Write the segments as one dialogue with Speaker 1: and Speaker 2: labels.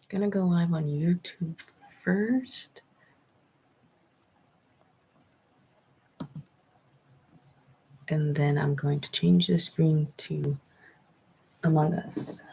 Speaker 1: Gonna go live on YouTube first. And then I'm going to change the screen to Among Us.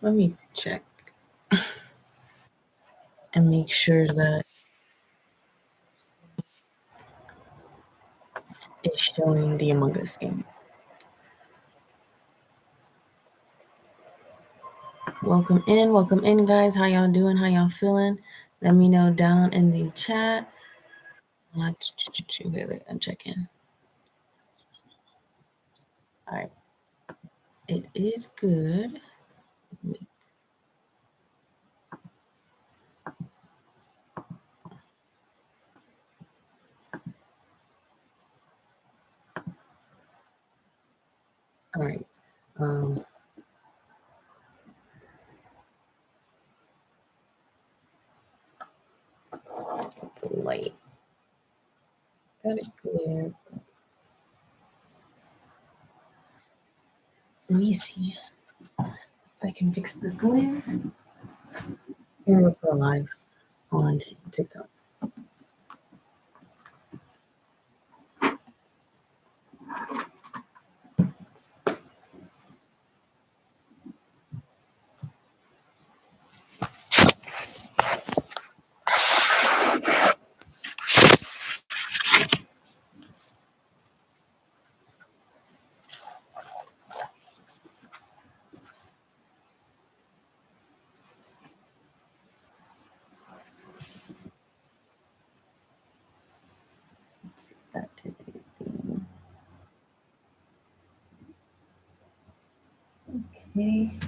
Speaker 1: Let me check and make sure that it's showing the Among Us game. Welcome in, guys. How y'all doing? How y'all feeling? Let me know down in the chat. Wait, I'm checking. All right. It is good. Wait. All right. The light. Got it clear. Let me see if I can fix the glare. Here we go live on TikTok. Let's see if that did anything. Okay.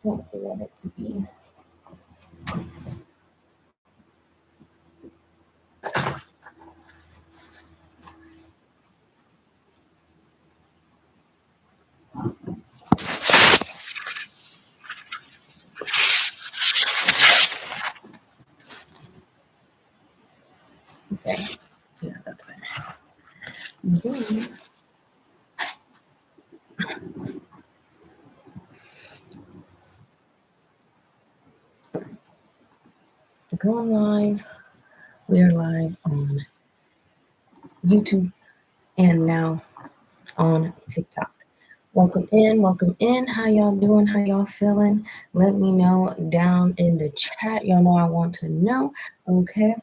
Speaker 1: Don't want it to be. Okay. Yeah, that's better. Then, going live. We are live on YouTube and now on TikTok. Welcome in. How y'all doing? How y'all feeling? Let me know down in the chat. Y'all know I want to know. Okay.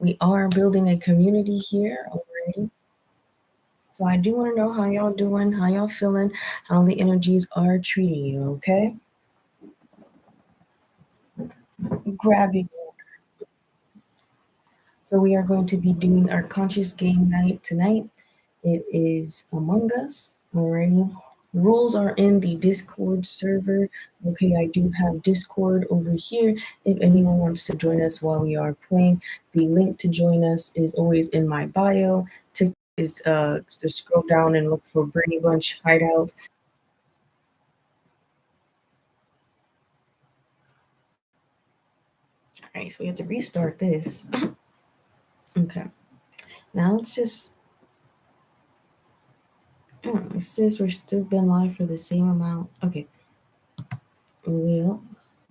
Speaker 1: We are building a community here already. So I do want to know how y'all doing, how y'all feeling, how the energies are treating you, okay? Grab your. So we are going to be doing our conscious game night tonight. It is Among Us, already. Rules are in the Discord server. Okay, I do have Discord over here. If anyone wants to join us while we are playing, the link to join us is always in my bio. TikTok is just scroll down and look for Brady Bunch Hideout. All right, so we have to restart this. Okay, now let's just. It says we're still been live for the same amount. Okay. Well,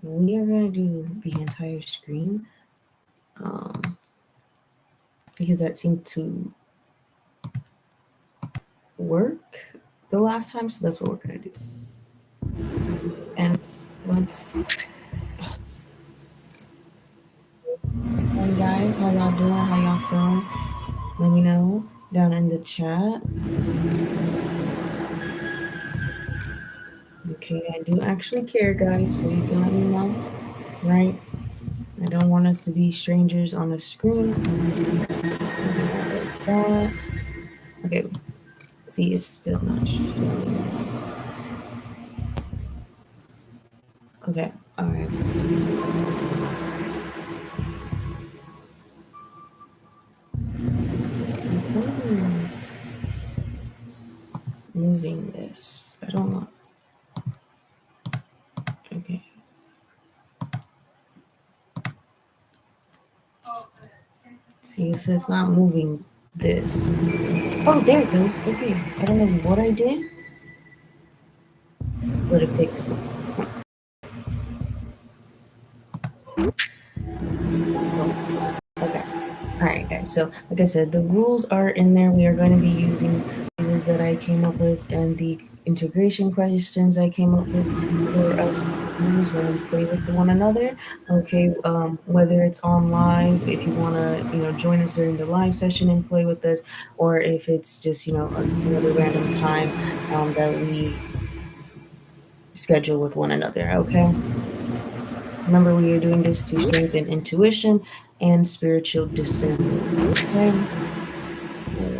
Speaker 1: we are gonna do the entire screen because that seemed to work the last time, so that's what we're gonna do. And let's. And guys, how y'all doing? How y'all feeling? Let me know down in the chat. Okay, I do actually care, guys, so you can let me know, right? I don't want us to be strangers on the screen. Like that. Okay, see, it's still not showing. Okay. All right. It's only moving this. I don't know. Okay. See, it says not moving this. Oh, there it goes. Okay. I don't know what I did, but it fixed it. Okay. All right, guys. So, like I said, the rules are in there. We are going to be using phrases that I came up with and the integration questions I came up with for us to use when we play with one another. Okay. Whether it's on live, if you want to, join us during the live session and play with us, or if it's just, another random time that we schedule with one another. Okay. Remember, we are doing this to strengthen intuition and spiritual discernment. Okay.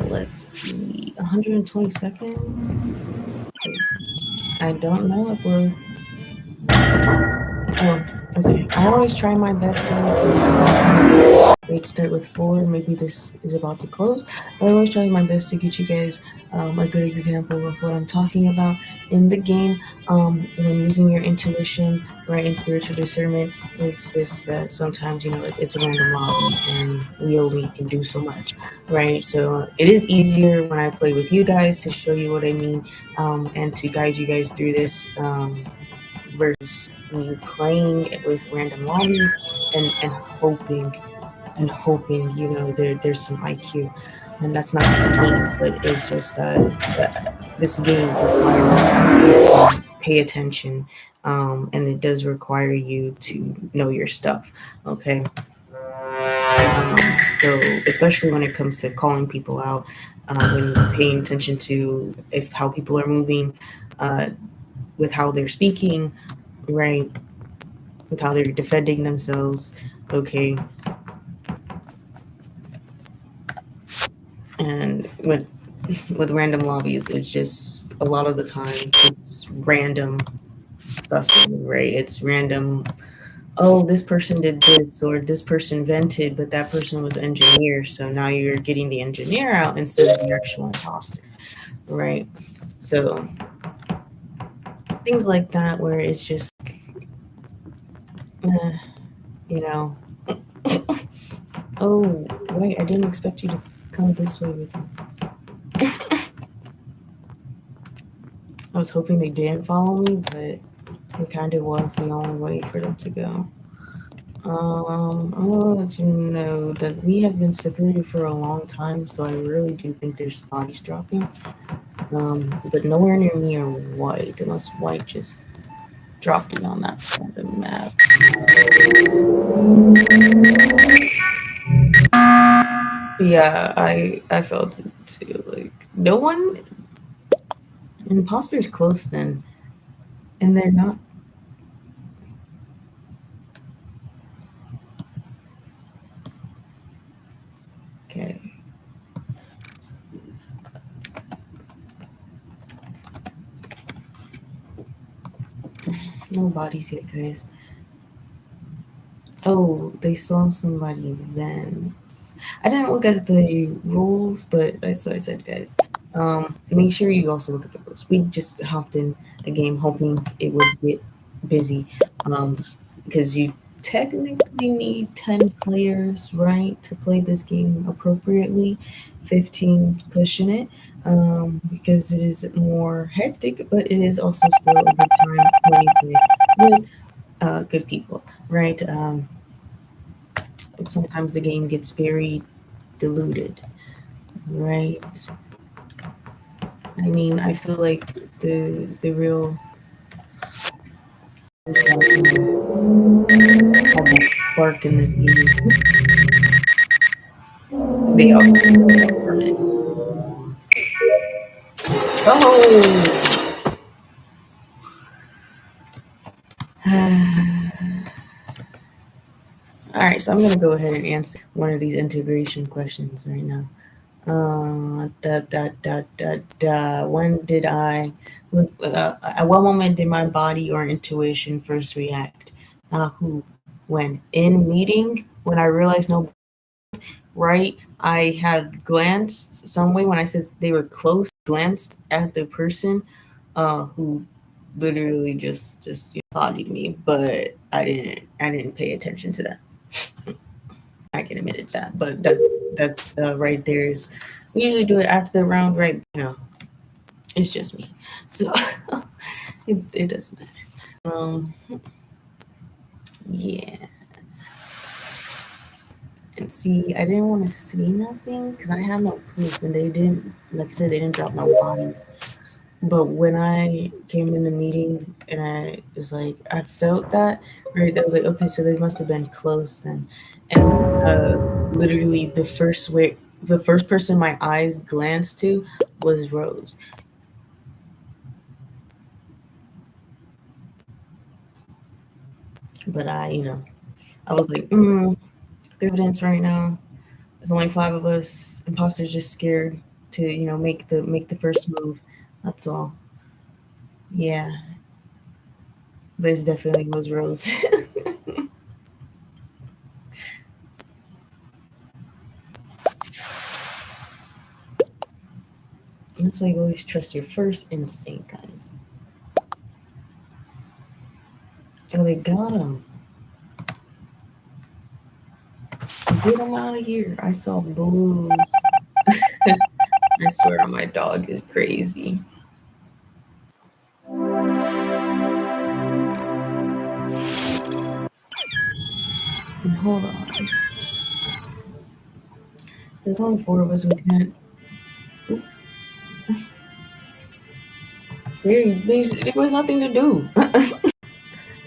Speaker 1: Let's see. 120 seconds. I don't know if we're. Oh, okay. I always try my best, guys. Let's start with 4. Maybe this is about to close. But I always try my best to get you guys a good example of what I'm talking about in the game. When using your intuition, right, and spiritual discernment, it's just that sometimes, it's a random lobby and we only can do so much, right? So it is easier when I play with you guys to show you what I mean and to guide you guys through this. Versus me playing with random lobbies and hoping there's some IQ, and that's not what I mean. But it's just this game requires you to pay attention, and it does require you to know your stuff. Okay, so especially when it comes to calling people out, when you're paying attention to if how people are moving, with how they're speaking, right, with how they're defending themselves. Okay, and with random lobbies, it's just a lot of the times it's random sussing, right? It's random. Oh, this person did this, or this person vented, but that person was engineer, so now you're getting the engineer out instead of the actual imposter, right? So things like that, where it's just, uh, you know, oh wait, I didn't expect you to come this way with me. I was hoping they didn't follow me, but it kind of was the only way for them to go. I want to let you know that we have been separated for a long time, so I really do think there's bodies dropping. But nowhere near me are white, unless white just dropped it on that side of the map. Yeah, I felt it too. Like no one, imposter's close then, and they're not. Okay. No bodies yet, guys. Oh, they saw somebody vent. I didn't look at the rules, but so I said, guys, make sure you also look at the rules. We just hopped in a game hoping it would get busy, because you technically need 10 players, right, to play this game appropriately. 15 pushing it, because it is more hectic, but it is also still a good time when you play with good people, right? Sometimes the game gets very diluted, right? I mean, I feel like the real have that spark in this game. They are from it. Oh! All right, so I'm gonna go ahead and answer one of these integration questions right now. When did I At what moment did my body or intuition first react? Not who. When in meeting, when I realized no, right, I had glanced some way when I said they were close, glanced at the person who literally just bodied me, but I didn't pay attention to that. I can admit it that, but that's right there is. We usually do it after the round, right? It's just me, so it doesn't matter. Um, yeah. And see, I didn't want to see nothing because I have no proof, and they didn't, like I said, they didn't drop no bodies. But when I came in the meeting and I was like, I felt that, right? I was like, okay, so they must have been close then. And literally, the first person my eyes glanced to was Rose. But I was like, evidence right now. There's only five of us. Imposters just scared to, make the first move. That's all. Yeah, but it's definitely was Rose. That's why you always trust your first instinct, guys. Oh, they got him. Get him out of here. I saw blue. I swear my dog is crazy. And hold on. There's only four of us. We can't. Oop, there was nothing to do.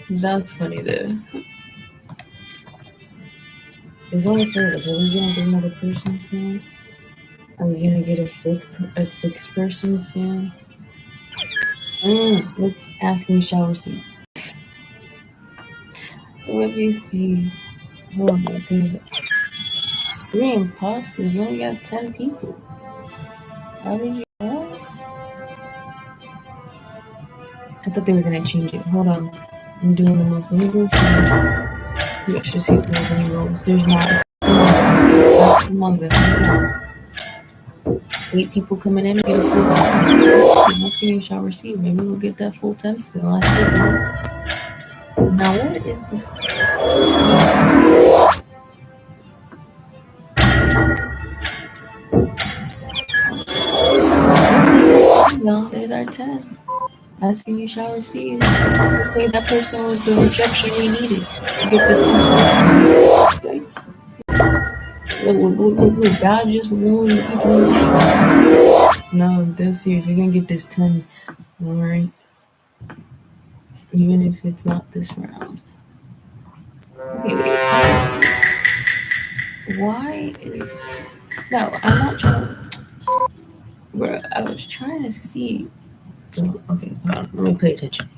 Speaker 1: That's funny, though. There's only four of us. Are we gonna get another person soon? Are we gonna get a sixth person soon? Look, asking shower seat. Let me see. Hold on, there's three imposters. You only got 10 people. How did you? I thought they were gonna change it. Hold on. I'm doing the most. Let me go here. Make sure see if there's any roles. There's not. It's Among Us. Among Us. 8 people coming in. Get a full 10. Let's get a shower seat. Maybe we'll get that full 10 still. I still do. Now, what is this? Well, there's our 10. Asking you shall receive. Okay, that person was the rejection we needed to get the 10 person. Look, God just removed the people. No, that's serious. We're gonna get this 10. Alright. Even if it's not this round. Okay, wait. Why is. No, I'm not trying. Bro, I was trying to see. Oh, okay, hold on. Let me pay attention.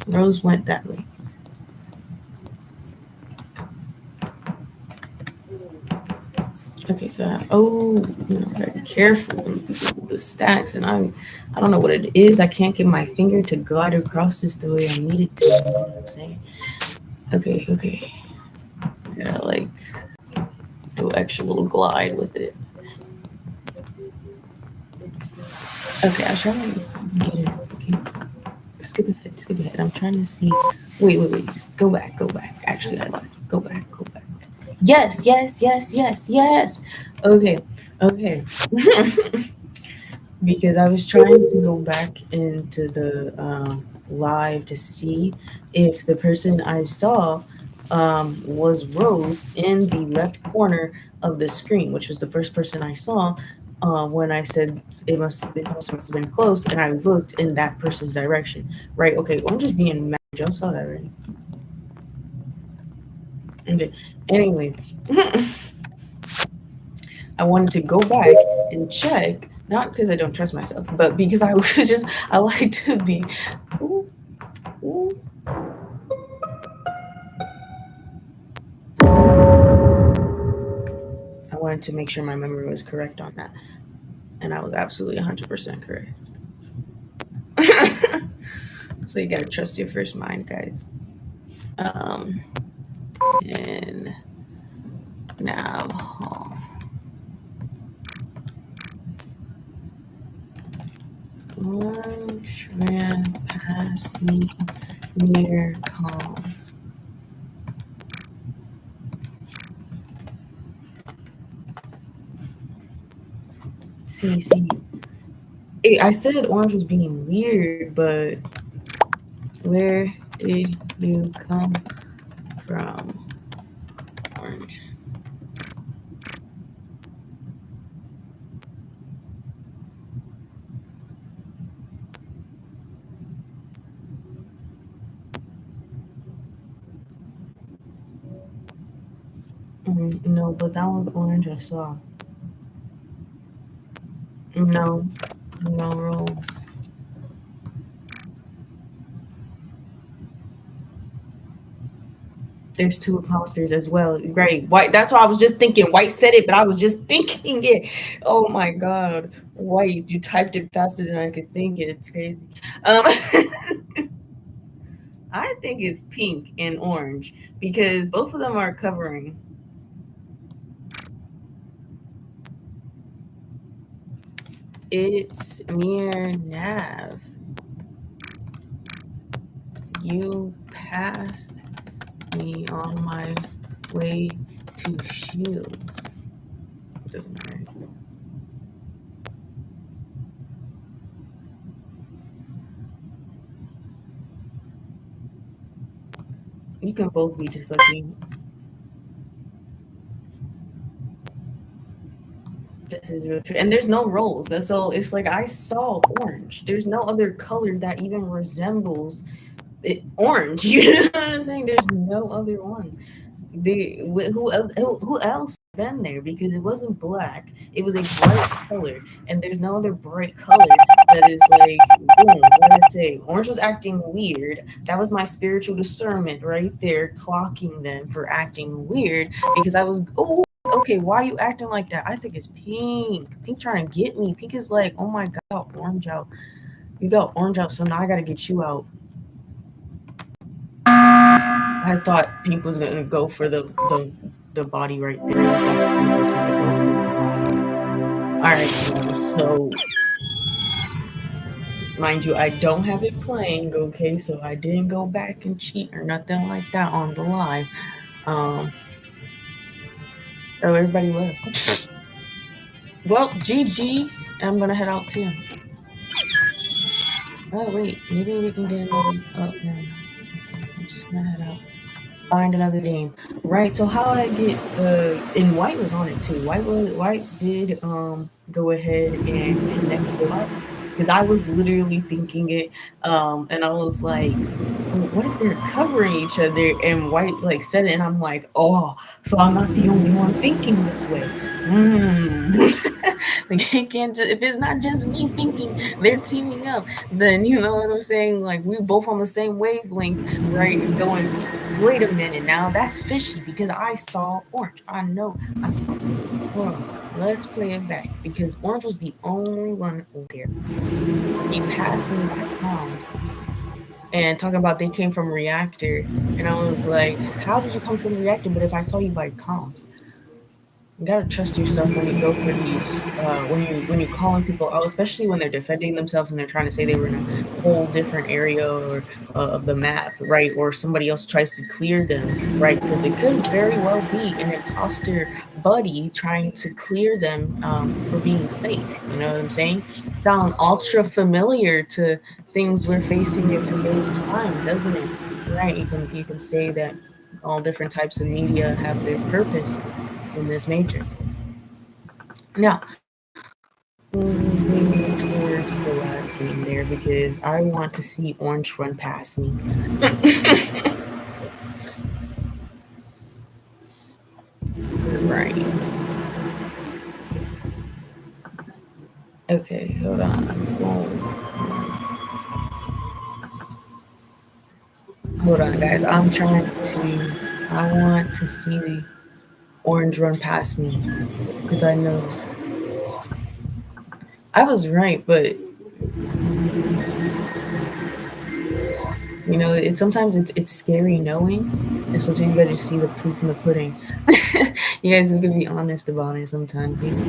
Speaker 1: Rose went that way. Okay, so very careful with the stacks, and I don't know what it is. I can't get my finger to glide across this the way I need it to. You know what I'm saying? Okay. Yeah, like do extra little glide with it. Okay, I was trying to get it. Okay. Skip ahead. I'm trying to see. Wait. Go back. Actually, I lied. Go back. Yes. Okay. Because I was trying to go back into the live to see if the person I saw was Rose in the left corner of the screen, which was the first person I saw when I said must have been close, and I looked in that person's direction. Right? Okay. Well, I'm just being mad. Y'all saw that, right? Okay. Anyway. I wanted to go back and check, not because I don't trust myself, but because I like to be. Ooh, ooh. I wanted to make sure my memory was correct on that, and I was absolutely 100% correct. So you gotta trust your first mind, guys. And nav hall. Orange ran past me near comms. See. Hey, I said orange was being weird, but where did you come from, orange? No, but that was orange I saw. No, no rolls. There's two imposters as well. Right. White. That's why I was just thinking. White said it, but I was just thinking it. Oh my God. White, you typed it faster than I could think it. It's crazy. I think it's pink and orange because both of them are covering. It's near Nav. You passed me on my way to Shields. It doesn't matter. You can both be just fucking. This is real true. And there's no rolls. So it's like I saw orange. There's no other color that even resembles it, orange. You know what I'm saying? There's no other ones. Who else been there? Because it wasn't black. It was a bright color, and there's no other bright color that is like boom. What did I say? Orange was acting weird. That was my spiritual discernment right there, clocking them for acting weird because I was okay. Why are you acting like that? I think it's pink. Pink trying to get me. Pink is like, oh my god, orange out. You got orange out, so now I gotta get you out. I thought Pink was gonna go for the body right there. I thought Pink was gonna go for the body. All right, so mind you, I don't have it playing, okay? So I didn't go back and cheat or nothing like that on the live. Oh, everybody left. Well, GG. I'm gonna head out too. Oh wait, maybe we can get another. Oh no, I'm just gonna head out. Find another game. Right. So how did I get and White was on it too. White did go ahead and connect the dots because I was literally thinking it and I was like, well, what if they're covering each other? And White like said it and I'm like, oh, so I'm not the only one thinking this way. Like it can't just, if it's not just me thinking they're teaming up, then you know what I'm saying? Like we both on the same wavelength, right? Going, wait a minute now, that's fishy because I saw orange. I know I saw orange. Let's play it back because orange was the only one there. He passed me by comms and talking about they came from reactor, and I was like, how did you come from reactor? But if I saw you by comms, you gotta trust yourself when you go for these when you're calling people out, especially when they're defending themselves and they're trying to say they were in a whole different area or of the map, right? Or somebody else tries to clear them, right? Because it could very well be an imposter buddy trying to clear them for being safe. You know what I'm saying? Sound ultra familiar to things we're facing in today's time, doesn't it? Right? You can say that all different types of media have their purpose in this matrix. Now, moving towards the last game there because I want to see orange run past me. Right. Okay, hold on. Hold on, guys. I want to see the orange run past me because I know I was right, but You know, sometimes it's scary knowing, and sometimes you gotta see the proof in the pudding. You guys can be honest about it sometimes, you know.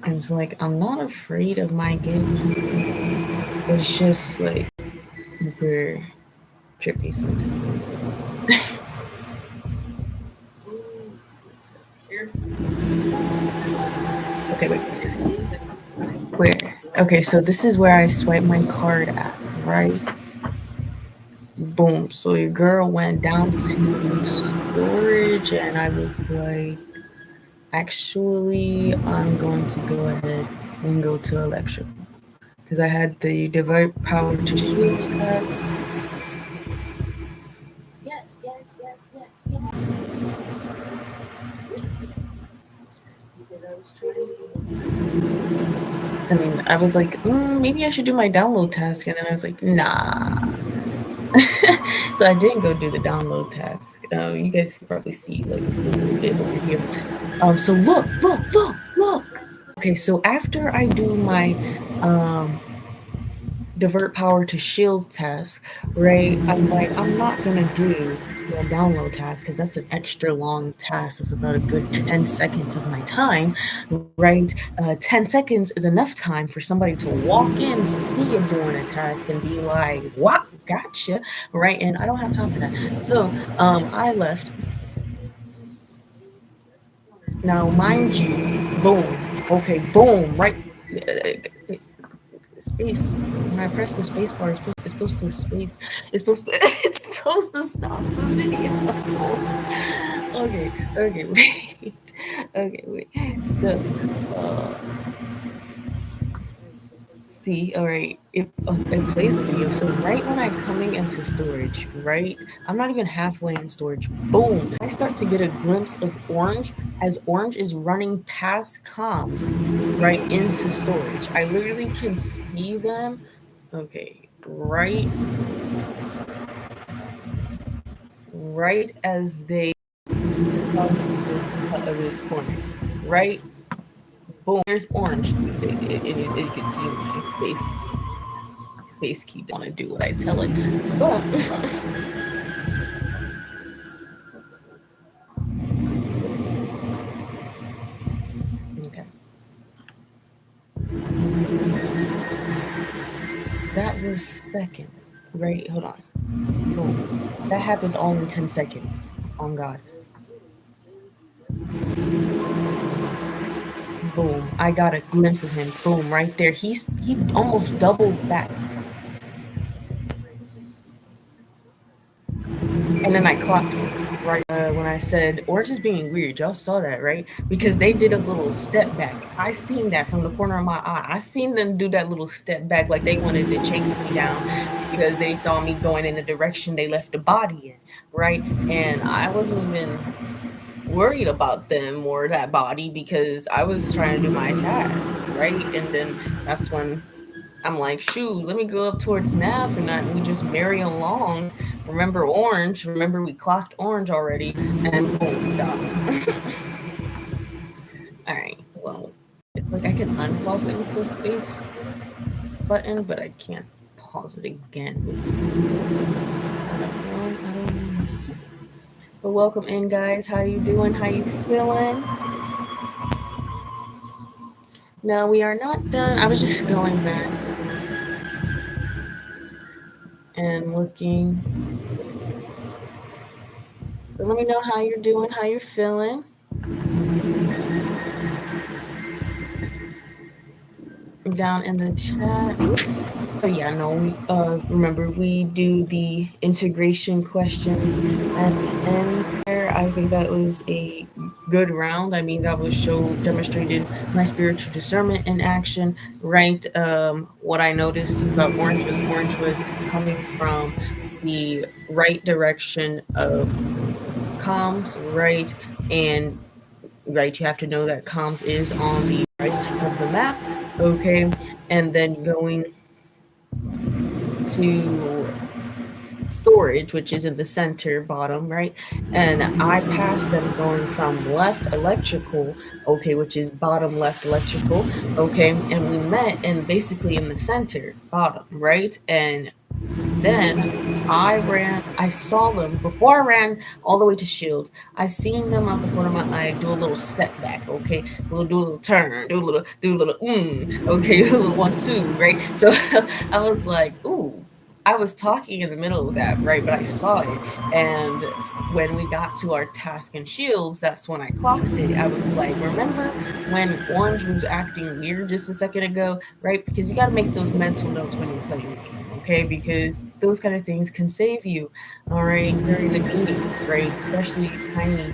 Speaker 1: And it's like I'm not afraid of my gifts, but it's just like super trippy sometimes. Okay, wait. Where? Okay, so this is where I swipe my card at, right? Boom. So your girl went down to storage, and I was like, actually, I'm going to go ahead and go to electrical because I had the divert power to shields task. Yes, yes, yes, yes, yes. Because I was trying to. I mean, I was like, maybe I should do my download task, and then I was like, nah. So I didn't go do the download task. You guys can probably see like a little bit over here. So look. Okay, so after I do my divert power to shield task, right? I'm like, I'm not gonna do the download task because that's an extra long task. That's about a good 10 seconds of my time, right? 10 seconds is enough time for somebody to walk in, see you doing a task, and be like, what? Gotcha, right? And I don't have time for that. So I left. Now, mind you, boom. Okay, boom, right. Space. When I press the space bar, it's supposed to space. It's supposed to. It's supposed to stop the video. Okay, wait. Okay, wait. So, uh, see, all right. It plays the video. So right when I'm coming into storage, right, I'm not even halfway in storage. Boom! I start to get a glimpse of Orange as Orange is running past comms right into storage. I literally can see them. Okay, right as they come to this corner, right? Boom! There's Orange. It can see my space key. Don't want to do what I tell it. Boom! Okay. That was seconds, right? Hold on. Boom. That happened all in 10 seconds. On God. Boom. I got a glimpse of him. Boom, right there. He almost doubled back. And then I clocked him, right? When I said, Orange is being weird. Y'all saw that, right? Because they did a little step back. I seen that from the corner of my eye. I seen them do that little step back like they wanted to chase me down because they saw me going in the direction they left the body in, right? And I wasn't even worried about them or that body because I was trying to do my task, right? And then that's when I'm like, shoot, let me go up towards Nav and we just marry along. Remember Orange? Remember we clocked Orange already, and boom, done. All right, well, it's like I can unpause it with the space button, but I can't pause it again with this. I don't know. But welcome in, guys. How you doing? How you feeling? No, we are not done. I was just going back and looking. But let me know how you're doing, how you're feeling. Down in the chat. So yeah, no, we remember we do the integration questions at the end there. I think that was a good round. I mean, that was demonstrated my spiritual discernment in action, right? What I noticed about Orange was coming from the right direction of comms, right? And right, you have to know that comms is on the right of the map, okay? And then going to storage, which is in the center bottom, right? And I passed them going from left electrical, okay, which is bottom left electrical, okay, and we met and basically in the center bottom, right? And then I saw them before I ran all the way to Shield. I seen them out the corner of my eye do a little step back, okay? Do a little turn, do a little, okay, do a little 1, 2, right? So I was like, ooh, I was talking in the middle of that, right? But I saw it. And when we got to our task and Shields, that's when I clocked it. I was like, remember when Orange was acting weird just a second ago, right? Because you got to make those mental notes when you're playing the game, okay? Because those kind of things can save you, all right, during the meetings, right? Especially tiny,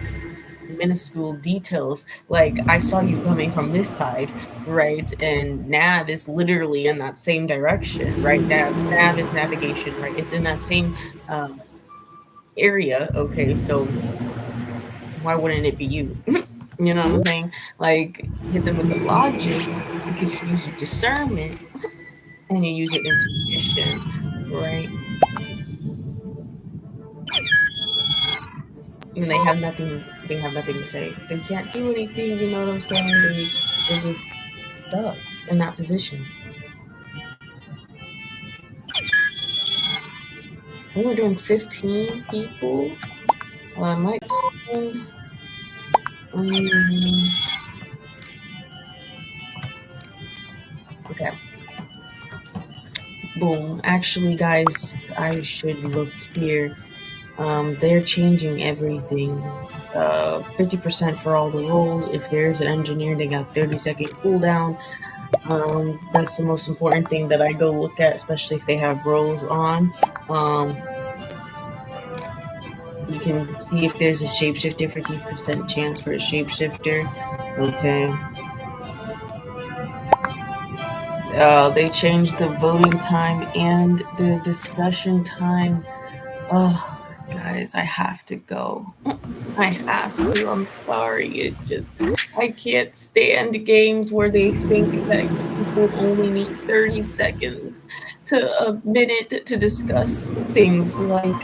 Speaker 1: minuscule details. Like I saw you coming from this side, right? And nav is literally in that same direction, right? Nav is navigation, right? It's in that same um, area. Okay, so why wouldn't it be you? You know what I'm saying? Like hit them with the logic because you use your discernment and you use your intuition, right? And they have nothing to say. They can't do anything, you know what I'm saying? They're just stuck in that position. We're doing 15 people. I might soon. Um, okay. Boom. Actually, guys, I should look here. They're changing everything. 50% for all the roles. If there's an engineer, they got 30-second cooldown. That's the most important thing that I go look at, especially if they have roles on. Um, you can see if there's a shapeshifter, 50% chance for a shapeshifter. Okay. They changed the voting time and the discussion time. Oh, guys, I have to go. I have to. I'm sorry. I can't stand games where they think that people only need 30 seconds to a minute to discuss things. Like,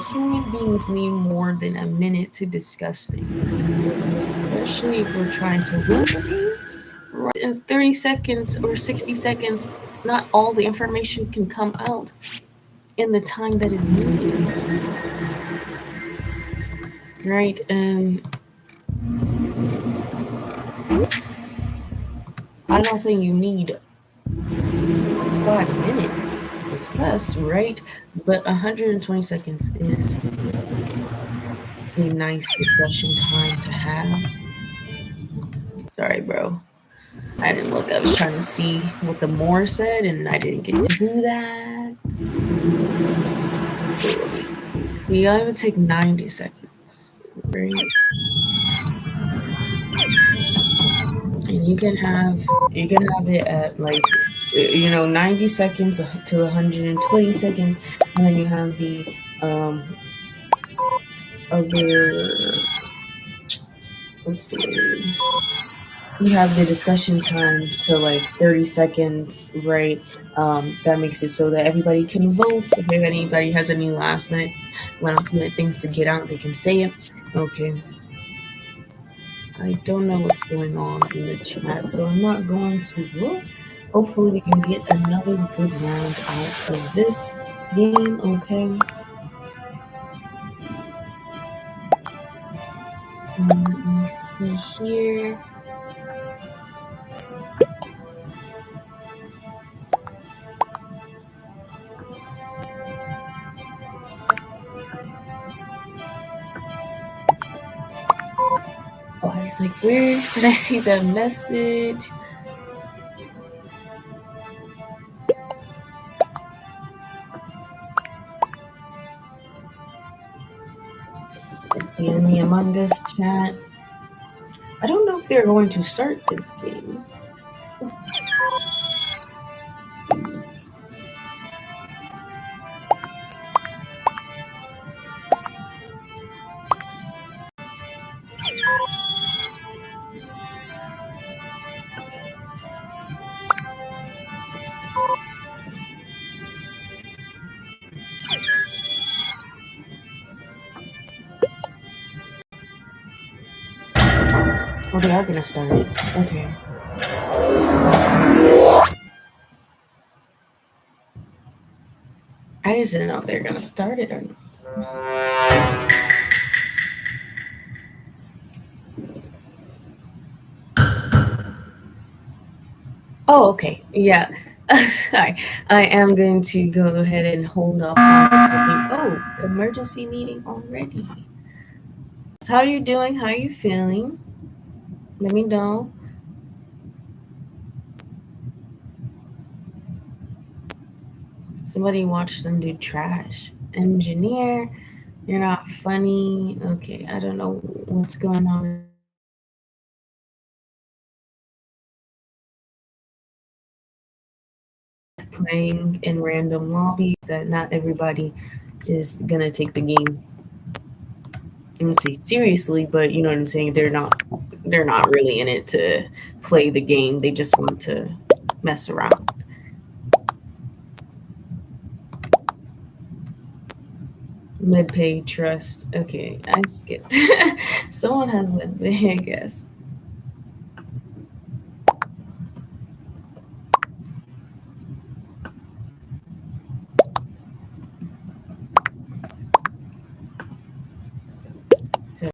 Speaker 1: human beings need more than a minute to discuss things, especially if we're trying to win the game. Right in 30 seconds or 60 seconds, not all the information can come out in the time that is needed, right? And I don't think you need 5 minutes to discuss, right? But 120 seconds is a nice discussion time to have. Sorry, bro. I didn't look. I was trying to see what the more said, and I didn't get to do that. Okay, let me see. I would take 90 seconds, right? And you can have it at like 90 seconds to 120 seconds, and then you have the um other, what's the word, you have the discussion time to like 30 seconds, right? That makes it so that everybody can vote. If anybody has any last minute things to get out, they can say it. Okay. I don't know what's going on in the chat, so I'm not going to look. Hopefully, we can get another good round out of this game, okay? Let me see here. Oh, I was like, where did I see that message? It's in the Among Us chat. I don't know if they're going to start this game. Oh, they are gonna start. Okay. I just didn't know if they're gonna start it or not. Oh, okay. Yeah. Sorry. I am going to go ahead and hold off on the typing. Oh, emergency meeting already. So how are you doing? How are you feeling? Let me know. Somebody watched them do trash. Engineer, you're not funny. Okay, I don't know what's going on. Playing in random lobbies that not everybody is gonna take the game. I wouldn't say seriously, but you know what I'm saying. They're not really in it to play the game. They just want to mess around. MedPay Trust. Okay, I skipped. Someone has MedPay, I guess. So,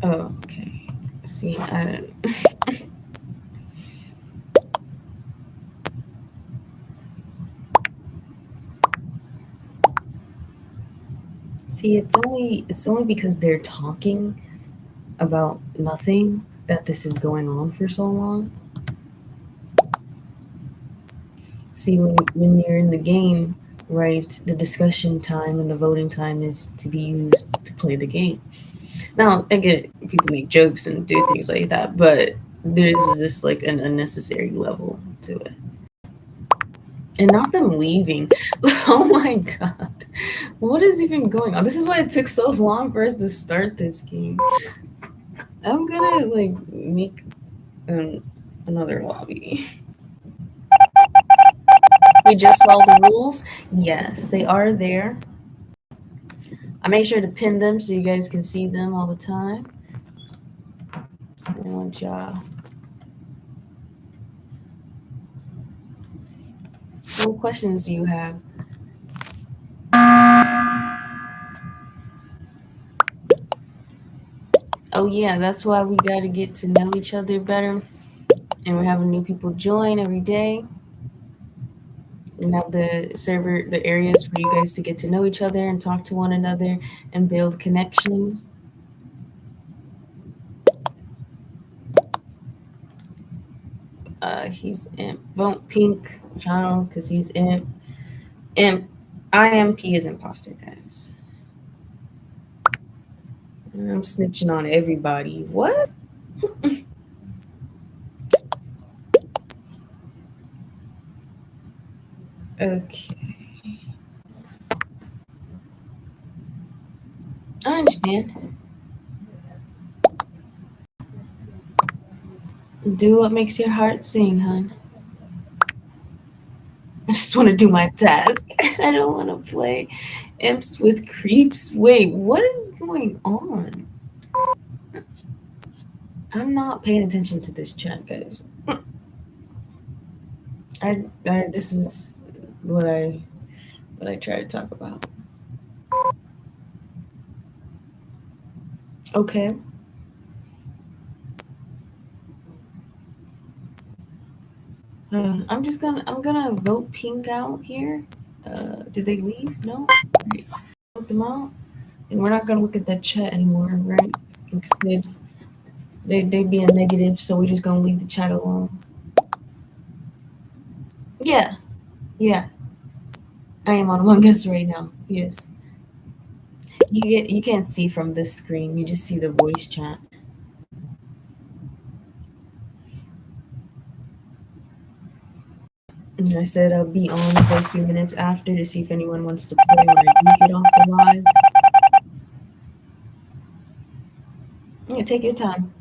Speaker 1: oh, okay. See, I don't. See, it's only because they're talking about nothing that this is going on for so long. See, when you're in the game, right, the discussion time and the voting time is to be used to play the game. Now, I get people make jokes and do things like that, but there's just like an unnecessary level to it. And not them leaving. Oh my god. What is even going on? This is why it took so long for us to start this game. I'm gonna like make another lobby. We just saw the rules. Yes, they are there. I make sure to pin them so you guys can see them all the time. I want y'all. What questions do you have? Oh yeah, that's why we got to get to know each other better, and we're having new people join every day. We have the server, the areas for you guys to get to know each other and talk to one another and build connections. He's imp. Vote pink. How? Because he's imp. Imp. IMP is imposter, guys. I'm snitching on everybody. What? Okay. I understand. Do what makes your heart sing, hon. I just want to do my task. I don't want to play imps with creeps. Wait, what is going on? I'm not paying attention to this chat, guys. This is what I try to talk about. Okay. I'm gonna vote pink out here. Did they leave? No. Right. Vote them out, and we're not gonna look at that chat anymore, right? Because they'd be a negative, so we're just gonna leave the chat alone. Yeah, yeah. I am on Among Us right now. Yes. You can't see from this screen. You just see the voice chat. And I said I'll be on for a few minutes after to see if anyone wants to play when I do get off the live. Yeah, take your time.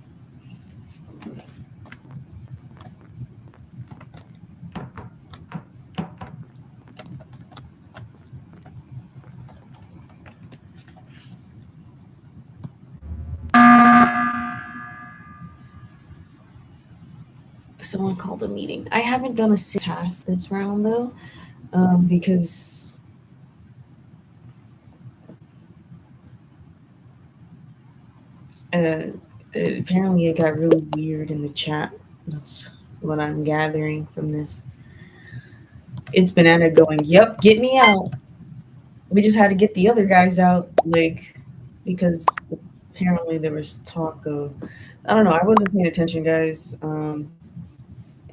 Speaker 1: Someone called a meeting. I haven't done a task this round though, because apparently it got really weird in the chat. That's what I'm gathering from this. It's Banana going, "Yep, get me out." We just had to get the other guys out, like, because apparently there was talk of, I don't know. I wasn't paying attention, guys,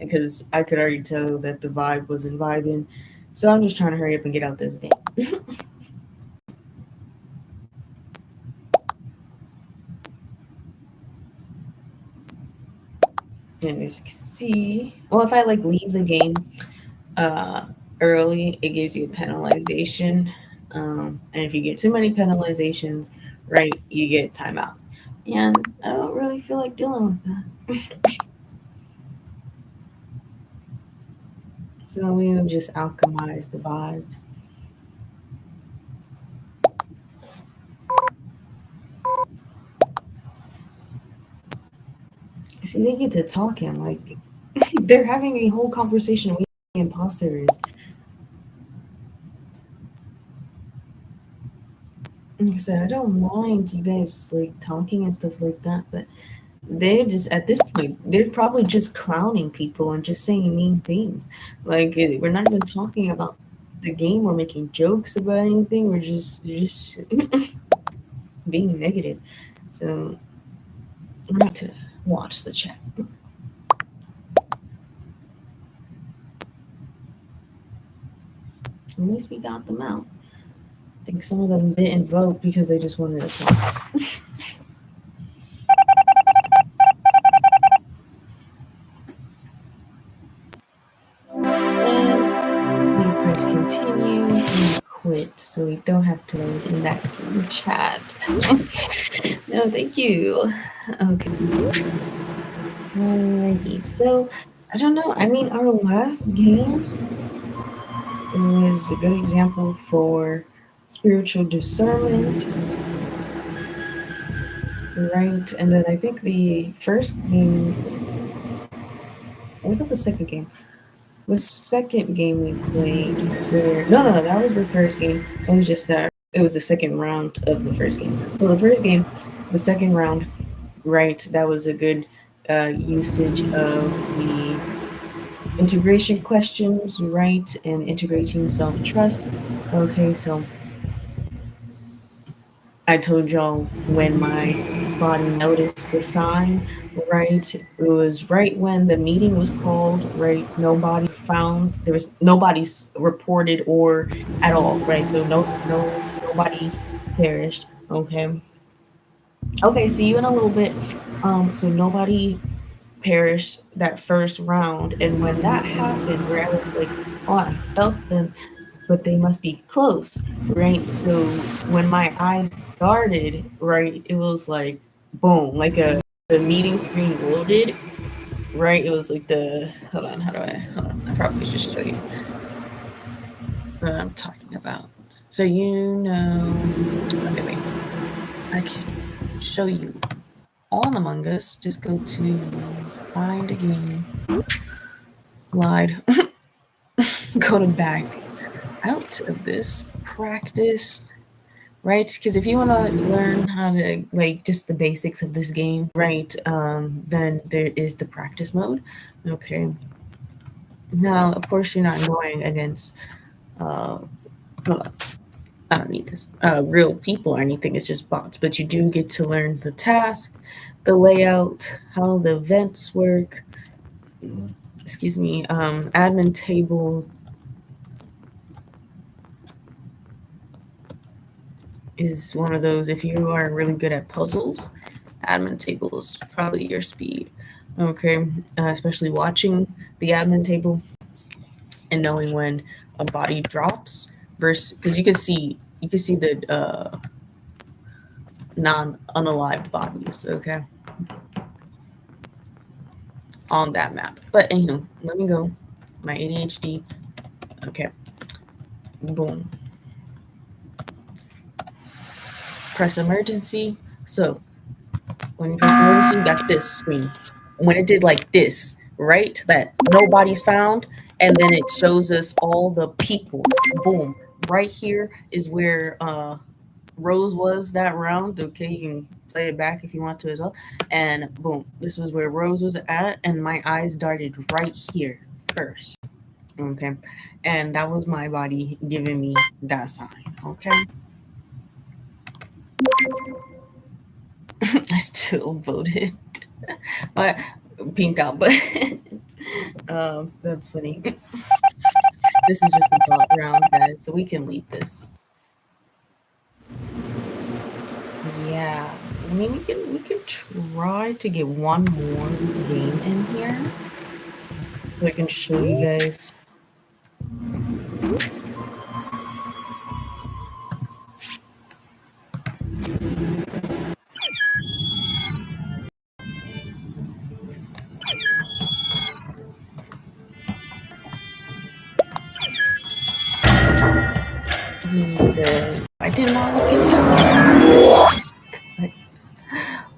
Speaker 1: because I could already tell that the vibe wasn't vibing. So I'm just trying to hurry up and get out this game. And as you can see, well, if I like leave the game early, it gives you a penalization. And if you get too many penalizations, right, you get timeout. And I don't really feel like dealing with that. So we'll just alchemize the vibes. See, they get to talking like they're having a whole conversation with the imposters. Like I said, I don't mind you guys like talking and stuff like that, but they're just at this point they're probably just clowning people and just saying mean things. Like we're not even talking about the game or making jokes about anything. We're just being negative. So I'm about to watch the chat. At least we got them out. I think some of them didn't vote because they just wanted to talk. And we press continue and quit so we don't have to load in that chat. No, thank you. Okay. Alrighty, so I don't know. I mean, our last game was a good example for spiritual discernment, right? And then I think the first game was it the second game? The second game we played, where no, that was the first game. It was just that it was the second round of the first game. So the first game, the second round, right? That was a good usage of the integration questions, right? And integrating self-trust. Okay, so I told y'all when my body noticed the sign, right? It was right when the meeting was called, right? There was nobody's reported or at all, right? So nobody perished. Okay. Okay, see you in a little bit. So nobody perished that first round. And when that happened, where I was like, oh, I felt them, but they must be close, right? So when my eyes darted, right, it was like boom, like the meeting screen loaded, right? It was like hold on, I probably just show you what I'm talking about. So okay, wait. I can show you on Among Us. Just go to find a game. Lied. Go to back out of this practice, right? Because if you want to learn how to like just the basics of this game, right, then there is the practice mode. Okay. Now, of course, you're not going against hold on, I don't need this real people or anything. It's just bots, but you do get to learn the task, the layout, how the events work. Excuse me, admin table is one of those. If you are really good at puzzles, admin table is probably your speed. Okay, especially watching the admin table and knowing when a body drops versus because you can see the non-unalived bodies. Okay, on that map. But anywho, let me go. My ADHD. Okay, boom. Press emergency. So when you press emergency, you got this screen. When it did like this, right? That nobody's found. And then it shows us all the people. Boom. Right here is where Rose was that round. Okay, you can play it back if you want to as well. And boom, this was where Rose was at, and my eyes darted right here first. Okay, and that was my body giving me that sign. Okay, I still voted, but pink out, but that's funny. This is just a thought round, guys, so we can leave this. Yeah, I mean we can try to get one more game in here so I can show you guys. He said, I did not look into it.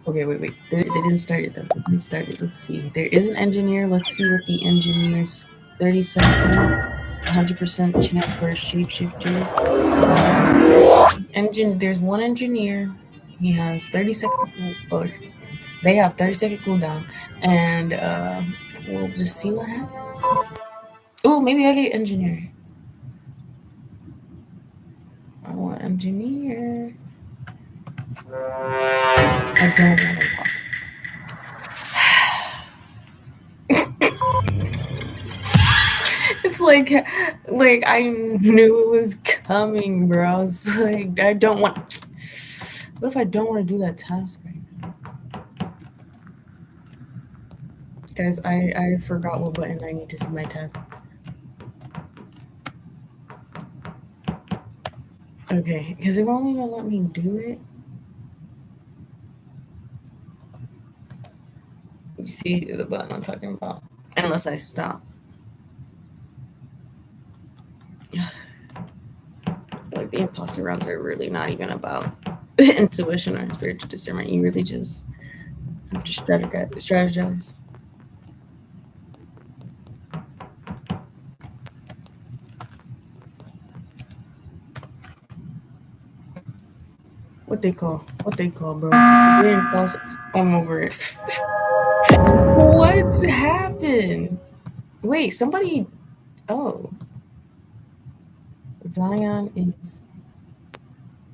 Speaker 1: Okay, wait. They didn't start it though. They didn't start it. Let's see. There is an engineer. Let's see what the engineer's 30 seconds, 100% chance for a shapeshifter. There's one engineer. He has 30-second, or they have 30-second cooldown, and we'll just see what happens. Oh, maybe I get engineer. I want engineer. I don't want to. It's like I knew it was coming, bro. I was like, I don't want. What if I don't want to do that task right now? Guys, I forgot what button I need to see my task. Okay, because it won't even let me do it. You see the button I'm talking about? Unless I stop. Like the imposter rounds are really not even about intuition or spiritual discernment. You really just have to strategize. What they call, bro? I'm over it. What happened? Wait, somebody. Oh, Zion is.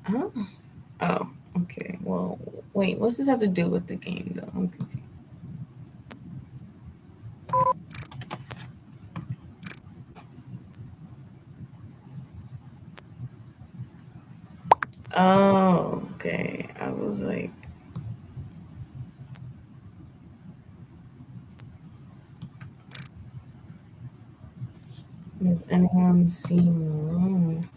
Speaker 1: Huh? Oh, okay. Well, wait. What's this have to do with the game, though? I'm confused. Oh, okay. I was like. Has anyone seen Maroon?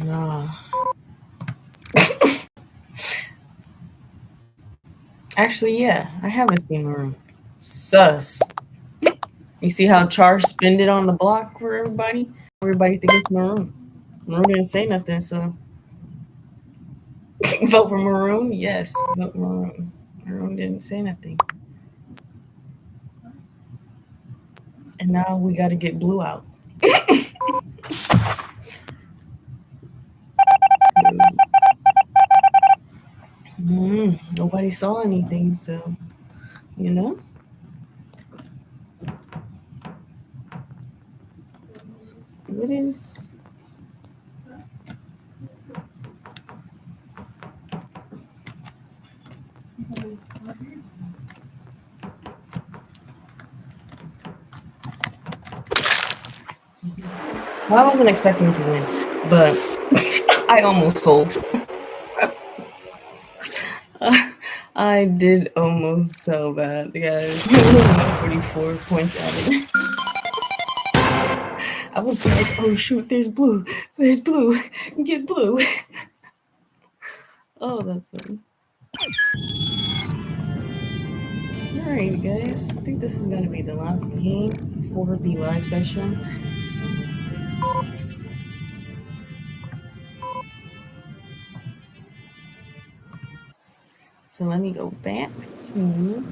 Speaker 1: Nah. Actually, yeah, I haven't seen Maroon. Sus. You see how Char spinned it on the block for everybody? Everybody thinks it's Maroon. Maroon didn't say nothing, so vote for Maroon. Yes, vote Maroon. Maroon didn't say nothing, and now we got to get Blue out. Nobody saw anything, so you know. What is? Well, I wasn't expecting to win, but I almost sold. I did almost so bad, guys. 44 points added. I was like, oh shoot, there's blue. There's blue. Get blue. Oh, that's funny. Alright, guys. I think this is going to be the last game for the live session. So let me go back to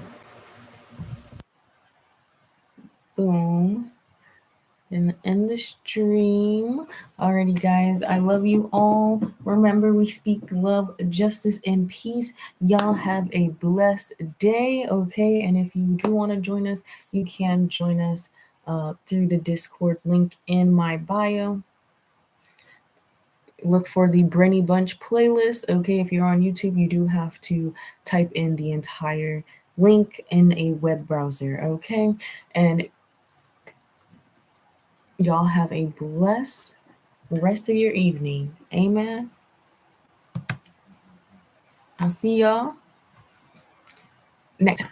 Speaker 1: boom. And end the stream. Alrighty, guys. I love you all. Remember, we speak love, justice, and peace. Y'all have a blessed day, okay? And if you do want to join us, you can join us through the Discord link in my bio. Look for the Brenny Bunch playlist, okay? If you're on YouTube, you do have to type in the entire link in a web browser, okay? And y'all have a blessed rest of your evening. Amen. I'll see y'all next time.